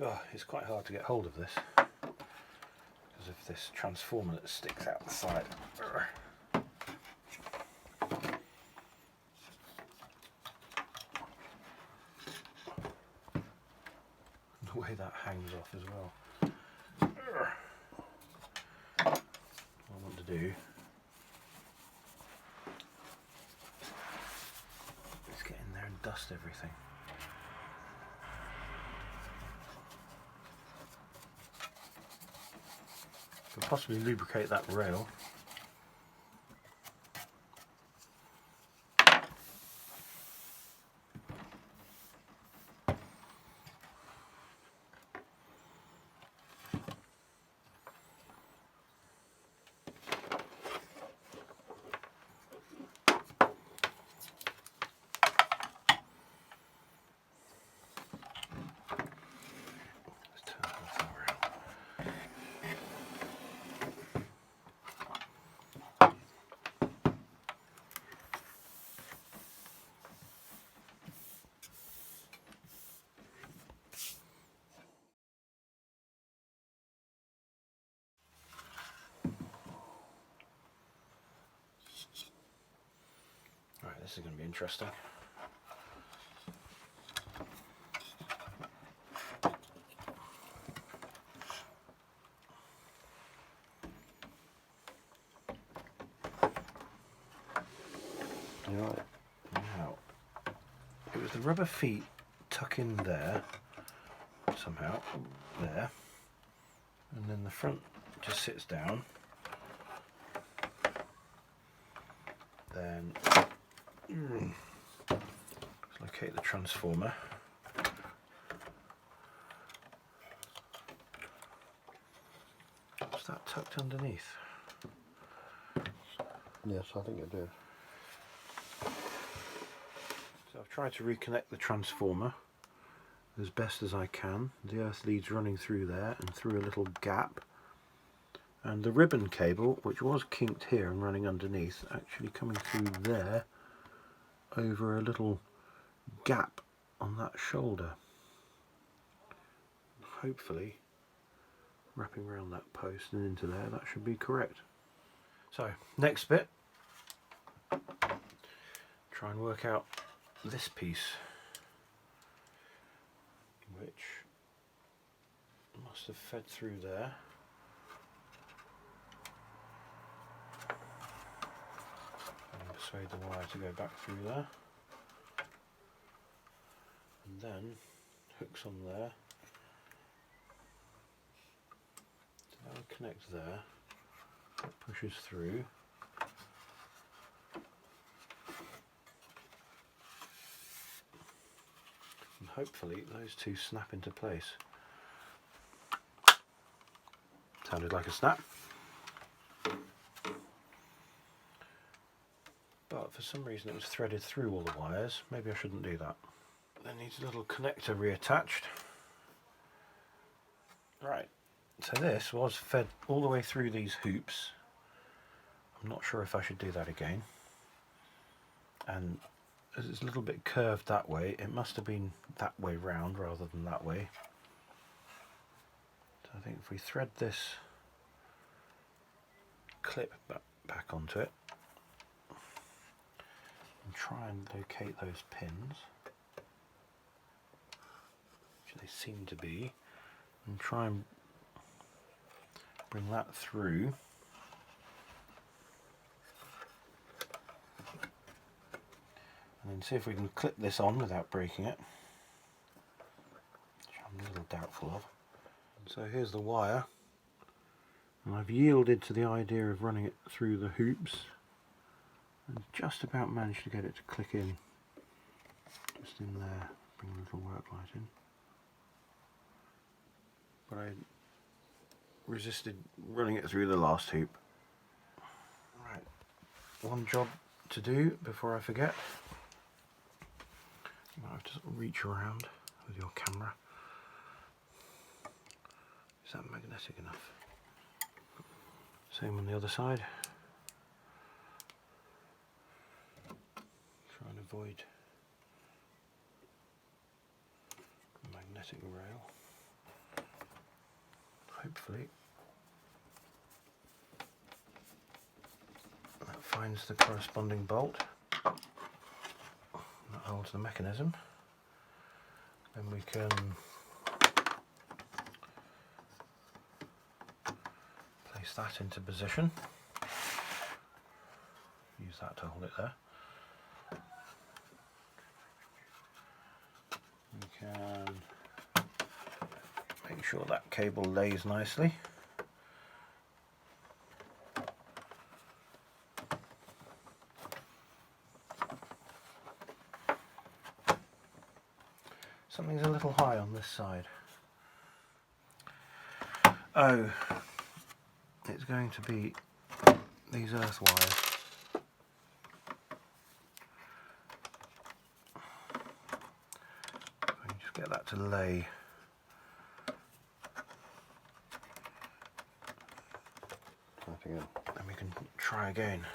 Oh, it's quite hard to get hold of this because of this transformer that sticks out the side. The way that hangs off as well. What I want to do is get in there and dust everything. Could possibly lubricate that rail. Right, this is going to be interesting. Right, now, it was the rubber feet tuck in there, somehow, there, and then the front just sits down. Then let's locate the transformer. Was that tucked underneath? Yes, I think it did. So I've tried to reconnect the transformer as best as I can. The earth lead's running through there and through a little gap. And the ribbon cable, which was kinked here and running underneath, actually coming through there over a little gap on that shoulder. Hopefully, wrapping around that post and into there, that should be correct. So, next bit, try and work out this piece, which must have fed through there. Persuade the wire to go back through there, and then hooks on there, so that will connect there, it pushes through, and hopefully those two snap into place. Sounded like a snap. But for some reason it was threaded through all the wires. Maybe I shouldn't do that. Then needs a little connector reattached. Right, so this was fed all the way through these hoops. I'm not sure if I should do that again. And as it's a little bit curved that way, it must have been that way round rather than that way. So I think if we thread this clip back onto it, and try and locate those pins, which they seem to be, and try and bring that through. And then see if we can clip this on without breaking it, which I'm a little doubtful of. And so here's the wire, and I've yielded to the idea of running it through the hoops. And just about managed to get it to click in, just in there, bring a little work light in. But I resisted running it through the last hoop. Right, one job to do before I forget. You might have to sort of reach around with your camera. Is that magnetic enough? Same on the other side. Try and avoid the magnetic rail. hopefully that finds the corresponding bolt that holds the mechanism. Then we can place that into position. Use that to hold it there. We can make sure that cable lays nicely. Something's a little high on this side. Oh, it's going to be these earth wires. I can just get that to lay. Then we can try again.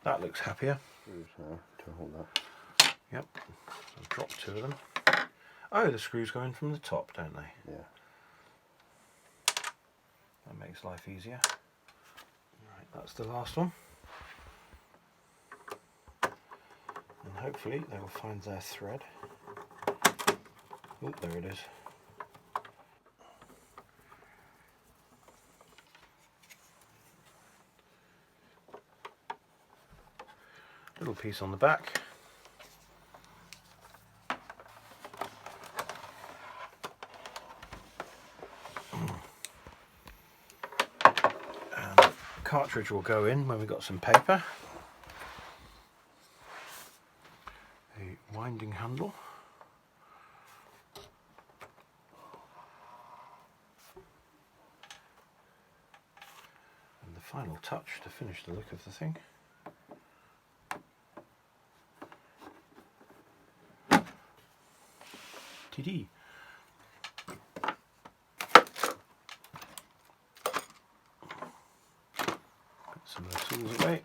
That looks happier. To hold that. Yep. So drop two of them. Oh, the screws go in from the top, don't they? Yeah. That makes life easier. Right, that's the last one. And hopefully they will find their thread. Oh, there it is. Little piece on the back. And the cartridge will go in when we've got some paper. A winding handle. And the final touch to finish the look of the thing. TD. Put some of the tools away.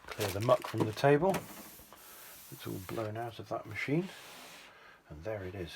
Clear the muck from the table. It's all blown out of that machine. And there it is.